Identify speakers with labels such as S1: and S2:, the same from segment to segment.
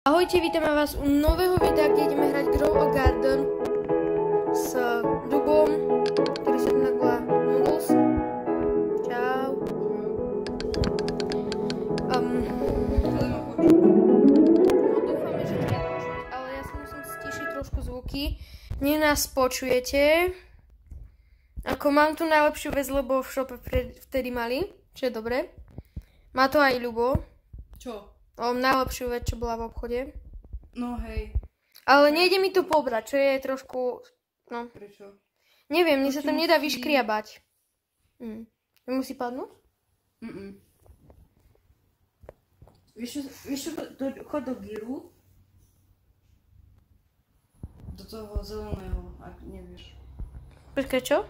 S1: Ahojte, vítame vás u nového videa, kde ideme hrať Grow a Garden s Dubom, ktorý sa tu volá Noodles. Čau. Dúfame, že to počuť, ale ja si musím stíšiť trošku zvuky. Nie nás počujete. Ako mám tu najlepšiu vec, lebo v shope vtedy mali, čo je dobre. Má to aj Ľubo.
S2: Čo?
S1: Najlepšiu vec, čo bola v obchode.
S2: No hej.
S1: Ale nejde mi to pobrať, čo je trošku... No.
S2: Prečo?
S1: Neviem, mne sa tam nedá vyškriabať. Nemusí padnúť?
S2: Vieš čo, chod do Giru. Do toho zeleného, ak nevieš.
S1: Počkaj, čo?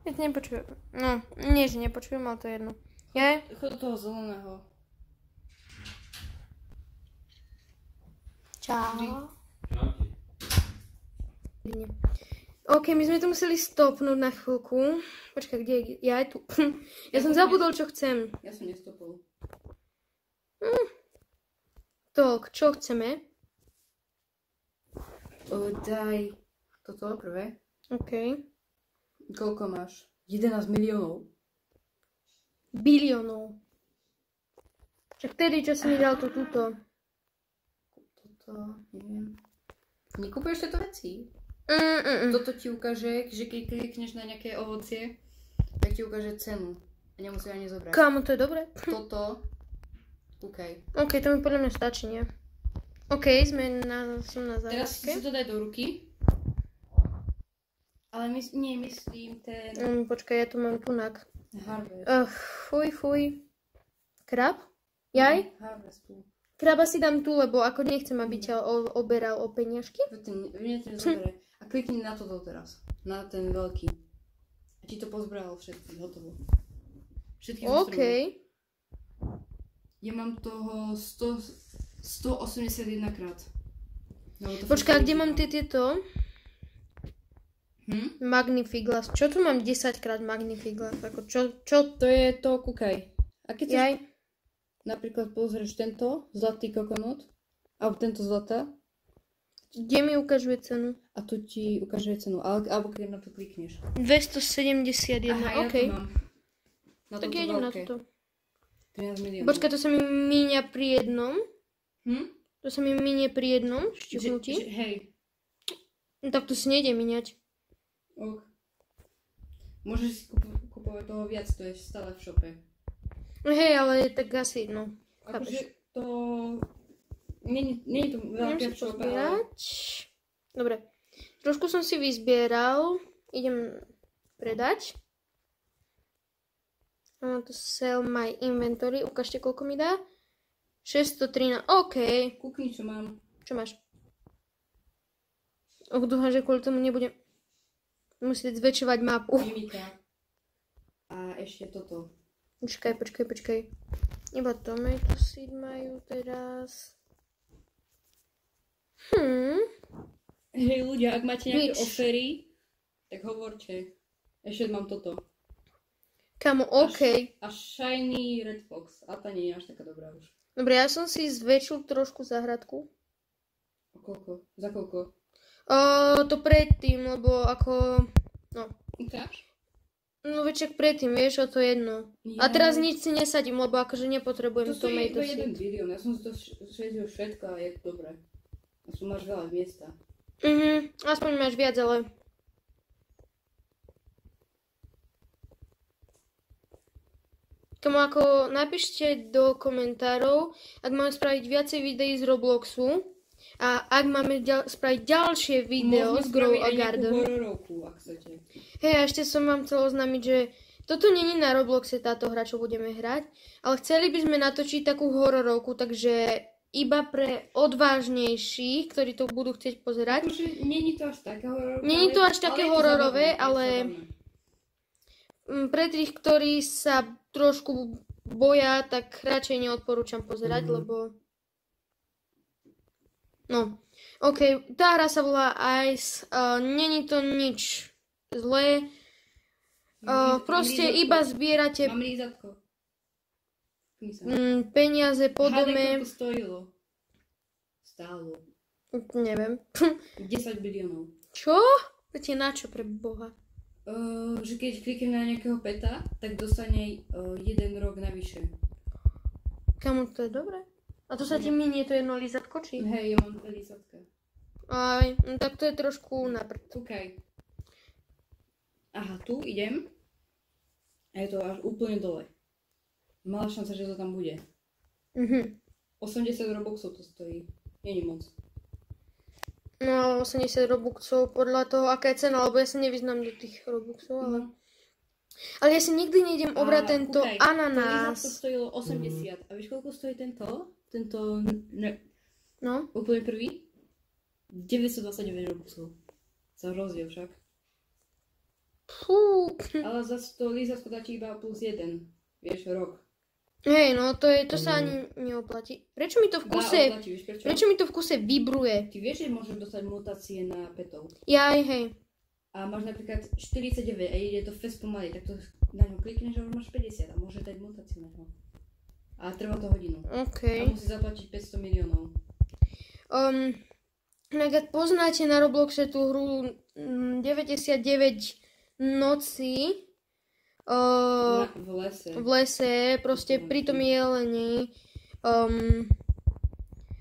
S1: Ja to nepočujem. No, nie, že nepočujem, ale to je jedno. Je?
S2: Chod do toho zeleného.
S1: Čau. OK, my sme to museli stopnúť na chvíľku. Počkaj, kde je? Ja aj tu. Ja som zabudol, čo chcem.
S2: Ja som nestopol.
S1: Tak, čo chceme?
S2: Daj toto prvé.
S1: OK.
S2: Koľko máš? 11 miliónov.
S1: Biliónov. Však vtedy, čo si mi dal to túto.
S2: Neviem. Nekúpuješ tieto veci? Toto ti ukáže, že keď klikneš na nejaké ovocie, tak ti ukáže cenu. A nemusí ani zobrať.
S1: Kámo, to je dobre.
S2: Toto. OK.
S1: OK, to mi podľa mňa stačí, nie? OK, som na
S2: Teraz
S1: záležke.
S2: si to daj do ruky. Ale myslím ten...
S1: Počkaj, ja tu mám tunak.
S2: Harvest.
S1: Fuj. Krab? Jaj?
S2: Harvest tu.
S1: Kraba si dám tu, lebo ako nechcem, aby ťa oberal o peniažky.
S2: Mne to nezobere. A klikni na toto teraz. Na ten veľký. A ti to pozbral všetky, hotovo. Všetky
S1: OK.
S2: Ja mám toho 181 krát.
S1: Počkaj, kde mám tieto? Magnifiglas. Čo tu mám 10 krát Magnifiglas? Ako čo?
S2: To je to, kúkaj. A keď
S1: Jaj.
S2: napríklad pozrieš tento zlatý kokonut, alebo tento zlatá.
S1: Kde mi ukazuje cenu?
S2: A tu ti ukazuje cenu, alebo keď na to klikneš.
S1: 271,
S2: Aha,
S1: OK.
S2: ja to mám. Na
S1: Tak
S2: toto
S1: ja idem na
S2: veľké.
S1: toto.
S2: 13 miliónov.
S1: Počkaj, to sa mi míňa pri jednom. To sa mi mínie pri jednom šťuchnutí.
S2: Hej.
S1: No tak to si nejde míňať.
S2: Ok. Môžeš si kupovať toho viac, to je stále v shope.
S1: No hej, ale tak asi, no.
S2: Akože
S1: Chápeš.
S2: to... Nie je to veľké v shope, ale...
S1: Dobre. Trošku som si vyzbieral. Idem predať. To sell my inventory. Ukážte, koľko mi dá. 613. OK.
S2: Kúkni, čo mám.
S1: Čo máš? Dúfam, že kvôli tomu nebudem musieť zväčšovať mapu.
S2: Mimika. A ešte toto.
S1: Počkaj. Iba tomato seed majú teraz.
S2: Hej ľudia, ak máte nejaké
S1: Nič.
S2: ofery, tak hovorte. Ešte mám toto.
S1: Kamo, OK.
S2: A shiny red fox. A tá nie je až taká dobrá už.
S1: Dobre, ja som si zväčšil trošku záhradku.
S2: A koľko? Za koľko?
S1: To predtým, lebo ako... No.
S2: Ukáž?
S1: No veď predtým, vieš, o to jedno.
S2: Ja.
S1: A teraz nič si nesadím, lebo akože nepotrebujem
S2: To stojí
S1: tomato
S2: iba 1
S1: seed.
S2: bilión. Ja som si to švedil všetko a je to dobré. A tu máš veľa miesta.
S1: Aspoň máš viac, ale... Tomu ako napíšte do komentárov, ak máme spraviť viacej videí z Robloxu a ak máme spraviť ďalšie video z Grow a Garden.
S2: Môžeme spraviť aj nejakú hororovku, ak chcete.
S1: Hej, a ešte som vám chcel oznámiť, že toto není na Robloxe táto hra, čo budeme hrať, ale chceli by sme natočiť takú hororovku, takže iba pre odvážnejších, ktorí to budú chcieť pozerať.
S2: Akože není to až také hororové.
S1: Není to až také hororové, ale
S2: zábavné.
S1: pre tých, ktorí sa trošku boja, tak radšej neodporúčam pozerať, lebo... No, OK, tá hra sa volá Ice, není to nič zlé, proste iba zbierate
S2: Mám lízatko.
S1: peniaze po
S2: Hádaj,
S1: dome.
S2: koľko stojilo. stálo?
S1: Neviem.
S2: 10 biliónov.
S1: Čo? Viete na čo pre Boha?
S2: Že keď kliknem na nejakého peta, tak dostane 1 rok navyše.
S1: Kamu to je dobré? A to sa ti minie to jedno lízatko, či?
S2: Hej, ja mám 2 lízatka.
S1: Aj, no tak to je trošku na prd.
S2: Kúkaj. Aha, tu idem. A je to až úplne dole. Malá šanca, že to tam bude. 80 robuxov to stojí. Není moc.
S1: No, 80 robuxov podľa toho, aká je cena, lebo ja sa nevyznám do tých robuxov, ale... Ale ja si nikdy nejdem obrať tento ananás.
S2: To stojilo 80. A vieš, koľko stojí tento?
S1: No?
S2: Úplne prvý? 929 robuxov. Za rozdiel však.
S1: Fú.
S2: Ale zase to lízatko dá ti iba plus 1. Vieš, rok.
S1: Hej, no to sa ani neoplatí. Prečo mi to v kuse... Prečo mi to v kuse vibruje?
S2: Ty vieš, že môžeš dostať mutácie na petov.
S1: Jaj, hej.
S2: A máš napríklad 49 a ide to fest pomaly, tak to na ňu klikneš a už máš 50 a môže dať mutáciu na ňu. A trvá to hodinu.
S1: OK.
S2: A musí zaplatiť 500 miliónov.
S1: Ak poznáte na Robloxe tú hru 99 noci, v lese, proste pri tom jeleni,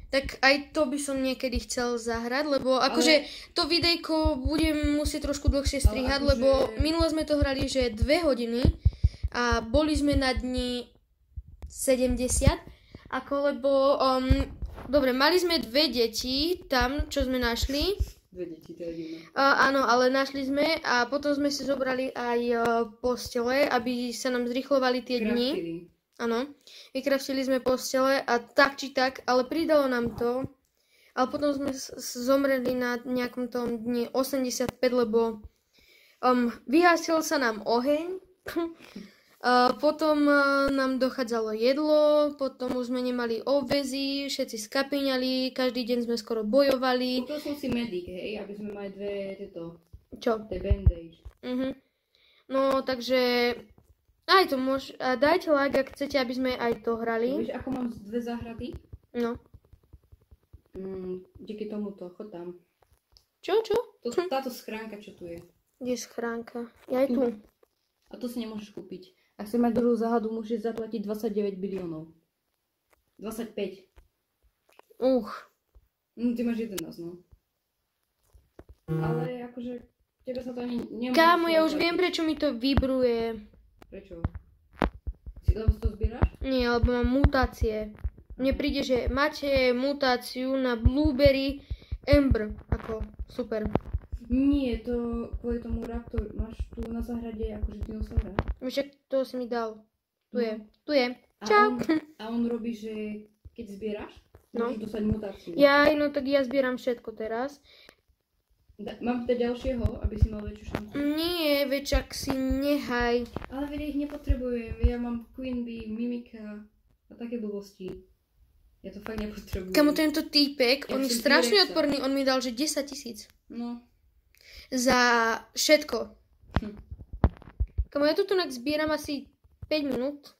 S1: tak aj to by som niekedy chcel zahrať, lebo akože to videjko budem musieť trošku dlhšie strihať, lebo minule sme to hrali, že 2 hodiny a boli sme na dni 70, lebo dobre, mali sme 2 deti tam, čo sme našli.
S2: 2 deti, to je divné.
S1: Áno, ale našli sme a potom sme si zobrali aj postele, aby sa nám zrýchlovali tie dni. Áno, vykraftili sme postele a tak či tak, ale pridalo nám to. Ale potom sme zomreli na nejakom tom dni 85, lebo vyhasil sa nám oheň. Potom nám dochádzalo jedlo, potom už sme nemali obväzy, všetci skapíňali, každý deň sme skoro bojovali.
S2: Kúpil som si medic, hej, aby sme mali 2 tieto.
S1: Čo?
S2: Tie bandage.
S1: No, takže aj to dajte like, ak chcete, aby sme aj to hrali.
S2: Vieš, ako mám 2 záhrady?
S1: No.
S2: Díky tomuto, chod tam.
S1: Čo?
S2: Táto schránka, čo tu je.
S1: Kde je schránka? Ja aj tu.
S2: A to si nemôžeš kúpiť. Ak chceš mať druhú záhadu, musíš zaplatiť 29 biliónov. 25. Ty máš 11, no. Ale akože, tebe sa to ani nemôže...
S1: Kámo, ja už viem, prečo mi to vibruje.
S2: Prečo? Lebo si to zbieraš?
S1: Nie, lebo mám mutácie. Mne príde, že máte mutáciu na Blueberry Ember. Ako, super.
S2: Nie, to kvôli tomu raptor. Máš tu na záhrade akože dinosaura.
S1: Však to si mi dal. Tu je. Čau.
S2: A on robí, že keď zbieraš, môžeš dostať mutáciu.
S1: Jaj, no tak ja zbieram všetko teraz.
S2: Mám teda ďalšieho, aby si mal väčšiu šancu?
S1: Nie, väčšak si nehaj.
S2: Ale veď ich nepotrebujem. Ja mám Queen Bee, Mimika a také blbosti. Ja to fakt nepotrebujem.
S1: Kamo tento týpek, on je strašne odporný, on mi dal, že 10 000.
S2: No.
S1: Za všetko. Kamo, ja tu zbieram asi 5 minút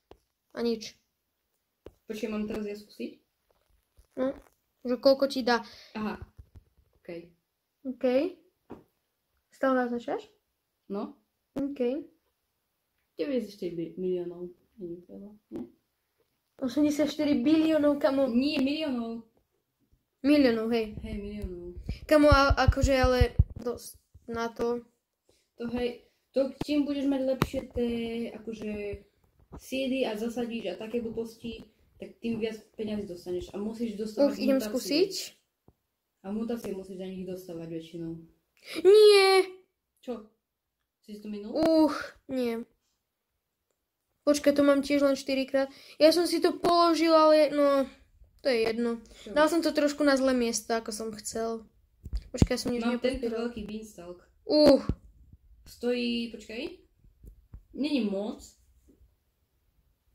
S1: a nič.
S2: Počkej, mám teraz ja skúsiť?
S1: No, že koľko ti dá.
S2: Aha, OK.
S1: Stále nás začáš?
S2: No.
S1: OK.
S2: 94 miliónov. Nie?
S1: 84 biliónov, kamo.
S2: Nie, miliónov.
S1: Miliónov, hej.
S2: Hej, miliónov.
S1: Kamo, akože, ale dosť na to.
S2: To čím budeš mať lepšie tie, akože, sídy a zasadíš a také blbosti, tak tým viac peňazí dostaneš. A musíš dostávať mutácie.
S1: Idem skúsiť.
S2: A mutácie musíš za nich dostávať väčšinou.
S1: Nie.
S2: Čo? Si to minul?
S1: Nie. Počkaj, to mám tiež len 4 krát. Ja som si to položil, ale no, to je jedno. Čo? Dal som to trošku na zlé miesto, ako som chcel. Počkaj, ja som nič
S2: nepozbieral. Mám tento veľký beanstalk. Stojí, počkaj. Není moc.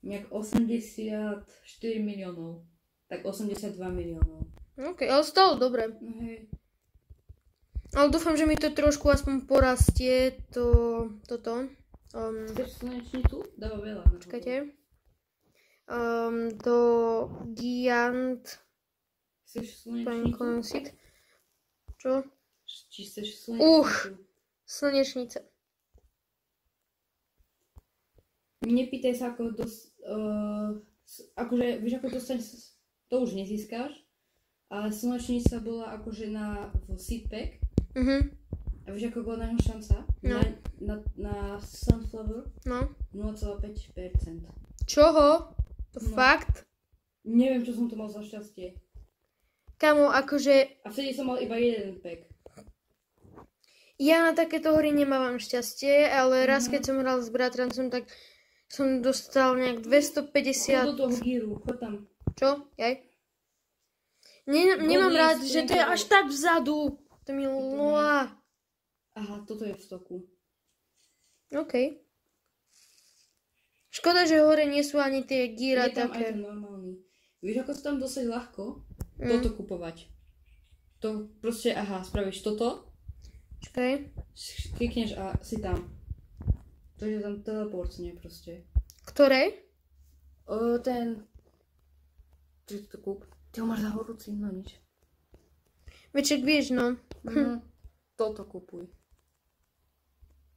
S2: Nejak 84 miliónov. Tak 82 miliónov.
S1: OK, ale stále dobre.
S2: Hej.
S1: Ale dúfam, že mi to trošku aspoň porastie toto.
S2: Chceš slnečnicu? Dáva veľa.
S1: Počkajte. To Giant
S2: Chceš slnečnicu?
S1: Čo?
S2: Či chceš slnečnicu?
S1: Slnečnica.
S2: Nepýtaj sa, ako akože, vieš, ako dostaneš, to už nezískáš, ale slnečnica bola akože v seedpack. A vieš, ako bola na ňom šanca?
S1: No.
S2: Na sunflower?
S1: No.
S2: 0,5%.
S1: Čoho? To fakt?
S2: Neviem, čo som to mal za šťastie.
S1: Kamo, akože...
S2: A vtedy som mal iba jeden pack.
S1: Ja na takéto hory nemávam šťastie, ale raz, keď som hral s bratrancom, tak som dostal nejak 250...
S2: Chod do toho gíru, chod tam.
S1: Čo? Jaj? Nemám rád, že to je až tak vzadu. To mi loa.
S2: Aha, toto je v stoku.
S1: OK. Škoda, že hore nie sú ani tie gíra
S2: je tam
S1: také.
S2: aj ten normálny. Vieš, ako sa tam dosať ľahko? Toto kupovať. To proste, spravíš toto.
S1: Čakaj.
S2: Klikneš a si tam. To je tam teleportne proste.
S1: Ktorej?
S2: Čo to kúp? Ty ho máš za horúci, no nič.
S1: Veček vieš, no.
S2: Toto kupuj.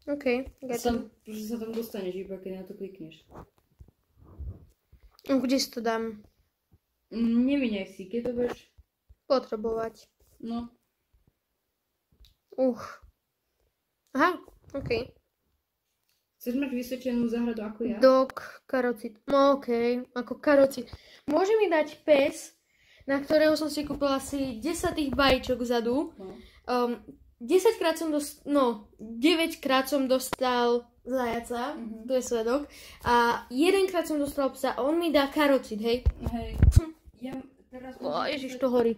S1: OK,
S2: Proste sa tam dostaneš, iba keď na to klikneš.
S1: Kde si to dám?
S2: Nemíňaj si, keď to budeš
S1: potrebovať.
S2: No.
S1: Aha, OK.
S2: Chceš mať vysvedčenú záhradu ako ja?
S1: Dok, karocit. No OK, ako karocit. Môže mi dať pes, na ktorého som si kúpila asi 10 tých vajíčok vzadu. No. 9 krát som dostal zajaca, to je svedok. A 1 krát som dostal psa a on mi dá karocit, hej?
S2: Hej. Ja teraz...
S1: Ježiš, to horí.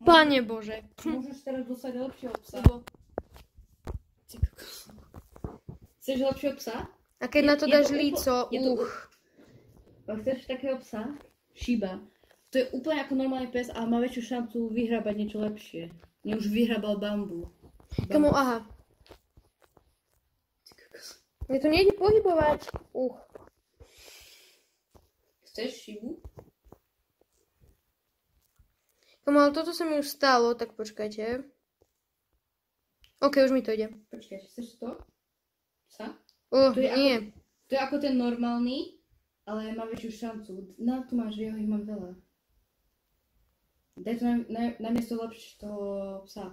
S1: Pane Bože.
S2: Môžeš teraz dostať lepšieho psa. Chceš lepšieho psa?
S1: A keď na to dáš líco,
S2: Chceš takého psa? Shiba. To je úplne ako normálny pes, ale má väčšiu šancu vyhrábať niečo lepšie. Mne už vyhrábal bambu.
S1: Kamo, aha. Mne to nejde pohybovať.
S2: Chceš Shibu?
S1: Kamo, ale toto sa mi už stalo, tak počkajte. OK, už mi to ide.
S2: Počkaj, chceš to? Psa?
S1: Nie.
S2: To je ako ten normálny, ale má väčšiu šancu. Tu máš, ja ich mám veľa. Daj to na miesto lepšieho psa.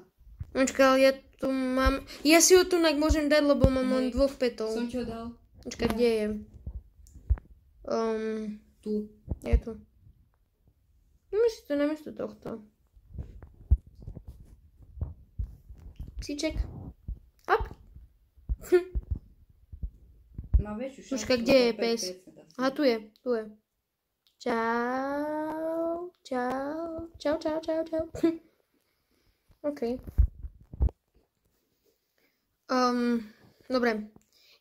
S1: Počkaj, ale ja tu mám... Ja si ho tu môžem dať, lebo mám len 2 petov.
S2: Som ti ho dal.
S1: Počkaj, kde je?
S2: Tu.
S1: Je tu. Môžeš to namiesto tohto. Psíček. Up.
S2: Má väčšiu šancu.
S1: Počkaj, kde je pes? Aha, tu je. Čau. OK. Dobre.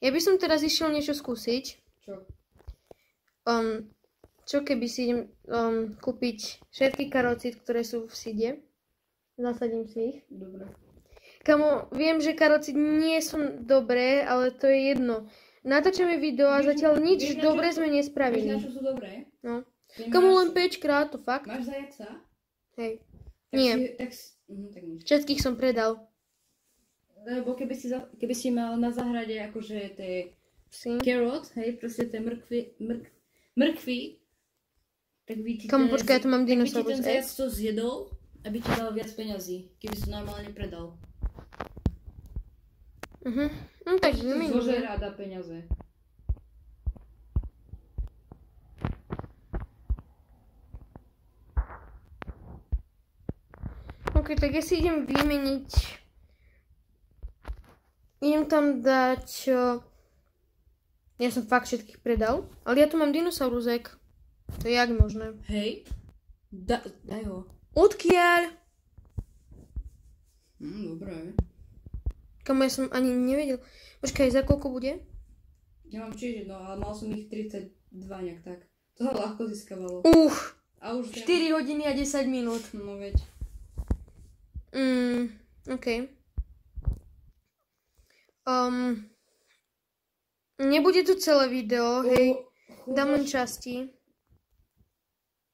S1: Ja by som teraz išiel niečo skúsiť.
S2: Čo?
S1: Čo keby si idem kúpiť všetky karocit, ktoré sú v side. Zasadím si ich.
S2: Dobre.
S1: Kamo, viem, že karocit nie sú dobré, ale to je jedno. Natáčame video a zatiaľ nič dobré sme nespravili.
S2: Vieš, na čo sú dobré?
S1: No. Kamo, len 5 krát, to fakt.
S2: Máš zajaca?
S1: Hej.
S2: Tak
S1: Nie.
S2: tak nič.
S1: Všetkých som predal.
S2: Lebo keby si mal na záhrade akože tie carrot, hej, proste tie mrkvy, tak by ti
S1: počkaj, ja tu mám dinosaurus.
S2: ten zajac to zjedol, aby ti dal viac peňazí, keby si normálne predal.
S1: No tak vymeníme.
S2: Zožerá dá peniaze.
S1: OK, tak ja si idem vymeniť. Idem tam dať... Ja som fakt všetkých predal, ale ja tu mám dinosaurusek. To je jak možné?
S2: Hej, daj ho.
S1: Odkiaľ?
S2: Dobre.
S1: Kamo, ja som ani nevedel. Počkaj, za koľko bude?
S2: Ja mám tiež jedno, ale mal som ich 32 nejak tak. To sa ľahko získavalo. A už
S1: 4 hodiny a 10 minút.
S2: No veď.
S1: OK. Nebude tu celé video, hej. Dám len časti.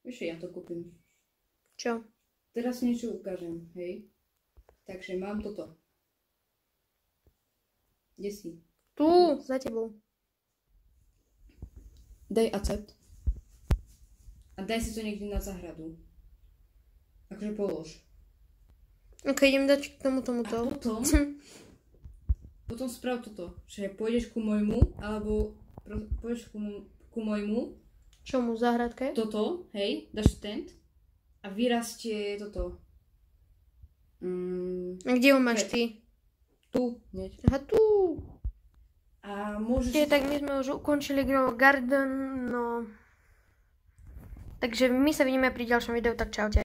S2: Vieš, ja to kúpim.
S1: Čo?
S2: Teraz niečo ukážem, hej. Takže mám toto. Kde si?
S1: Tu, za tebou.
S2: Daj accept. A daj si to niekde na záhradu. Akože polož.
S1: Ok, idem dať k tomu.
S2: A potom sprav toto, že pôjdeš ku môjmu, alebo pôjdeš ku môjmu.
S1: Čomu, záhradke?
S2: Toto, hej, dáš stand a vyrastie toto.
S1: A kde ho máš ty?
S2: Tu, hneď.
S1: Aha, tu.
S2: A môžeš...
S1: Tak my sme už ukončili Grow Garden, no. Takže my sa vidíme pri ďalšom videu, tak čaute.